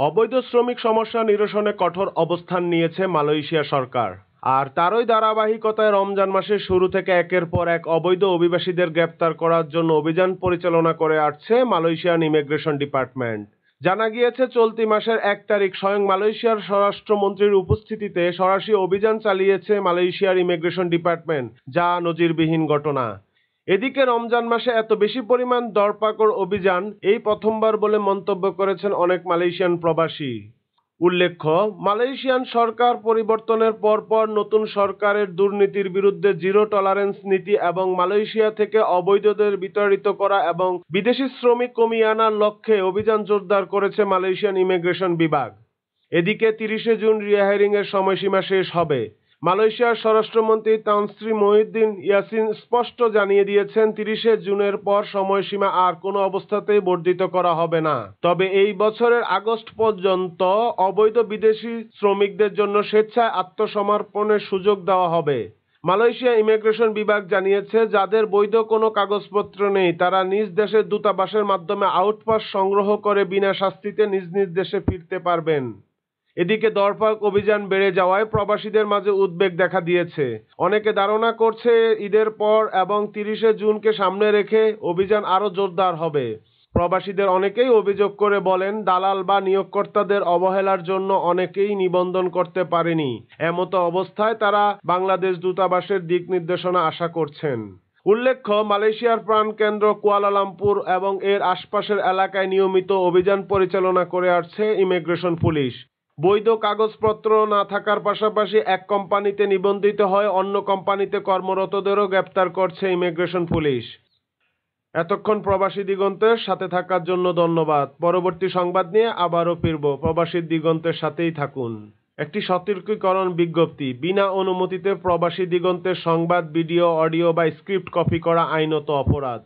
অবৈধ শ্রমিক সমস্যা নিরসনে কঠোর অবস্থান নিয়েছে মালয়েশিয়া সরকার। আর তারই ধারাবাহিকতায় রমজান মাসের শুরু থেকে একের পর এক অবৈধ অভিবাসীদের গ্রেপ্তার করার জন্য অভিযান পরিচালনা করে আসছে মালয়েশিয়ান ইমিগ্রেশন ডিপার্টমেন্ট। জানা গিয়েছে চলতি মাসের ১ তারিখ স্বয়ং মালয়েশিয়ার স্বরাষ্ট্রমন্ত্রীর উপস্থিতিতে সরাসরি অভিযান চালিয়েছে মালয়েশিয়ার ইমিগ্রেশন ডিপার্টমেন্ট, যা নজিরবিহীন ঘটনা। এদিকে রমজান মাসে এত বেশি পরিমাণ ধরপাকড় অভিযান এই প্রথমবার বলে মন্তব্য করেছেন অনেক মালয়েশিয়ান প্রবাসী। উল্লেখ্য, মালয়েশিয়ান সরকার পরিবর্তনের পরপর নতুন সরকারের দুর্নীতির বিরুদ্ধে জিরো টলারেন্স নীতি এবং মালয়েশিয়া থেকে অবৈধদের বিতাড়িত করা এবং বিদেশি শ্রমিক কমিয়ে আনার লক্ষ্যে অভিযান জোরদার করেছে মালয়েশিয়ান ইমিগ্রেশন বিভাগ। এদিকে ৩০শে জুন রিহিয়ারিংয়ের সময়সীমা শেষ হবে। মালয়েশিয়ার স্বরাষ্ট্রমন্ত্রী তান শ্রী মুহিউদ্দিন ইয়াসিন স্পষ্ট জানিয়ে দিয়েছেন, ৩০শে জুনের পর সময়সীমা আর কোনো অবস্থাতেই বর্ধিত করা হবে না। তবে এই বছরের আগস্ট পর্যন্ত অবৈধ বিদেশি শ্রমিকদের জন্য স্বেচ্ছায় আত্মসমর্পণের সুযোগ দেওয়া হবে। মালয়েশিয়া ইমিগ্রেশন বিভাগ জানিয়েছে, যাদের বৈধ কোনো কাগজপত্র নেই তারা নিজ দেশের দূতাবাসের মাধ্যমে আউটপাস সংগ্রহ করে বিনা শাস্তিতে নিজ নিজ দেশে ফিরতে পারবেন। এদিকে ধরপাকড় অভিযান বেড়ে যাওয়ায় প্রবাসীদের মাঝে উদ্বেগ দেখা দিয়েছে। অনেকে ধারণা করছে ঈদের পর এবং ৩০শে জুনকে সামনে রেখে অভিযান আরও জোরদার হবে। প্রবাসীদের অনেকেই অভিযোগ করে বলেন, দালাল বা নিয়োগকর্তাদের অবহেলার জন্য অনেকেই নিবন্ধন করতে পারেনি। এমতো অবস্থায় তারা বাংলাদেশ দূতাবাসের দিক নির্দেশনা আশা করছেন। উল্লেখ্য, মালয়েশিয়ার প্রাণকেন্দ্র কুয়ালালামপুর এবং এর আশপাশের এলাকায় নিয়মিত অভিযান পরিচালনা করে আসছে ইমিগ্রেশন পুলিশ। বৈধ কাগজপত্র না থাকার পাশাপাশি এক কোম্পানিতে নিবন্ধিত হয়ে অন্য কোম্পানিতে কর্মরতদেরও গ্রেপ্তার করছে ইমিগ্রেশন পুলিশ। এতক্ষণ প্রবাসী দিগন্তের সাথে থাকার জন্য ধন্যবাদ। পরবর্তী সংবাদ নিয়ে আবারও ফিরব। প্রবাসী দিগন্তের সাথেই থাকুন। একটি সতর্কীকরণ বিজ্ঞপ্তি: বিনা অনুমতিতে প্রবাসী দিগন্তের সংবাদ, ভিডিও, অডিও বা স্ক্রিপ্ট কপি করা আইনত অপরাধ।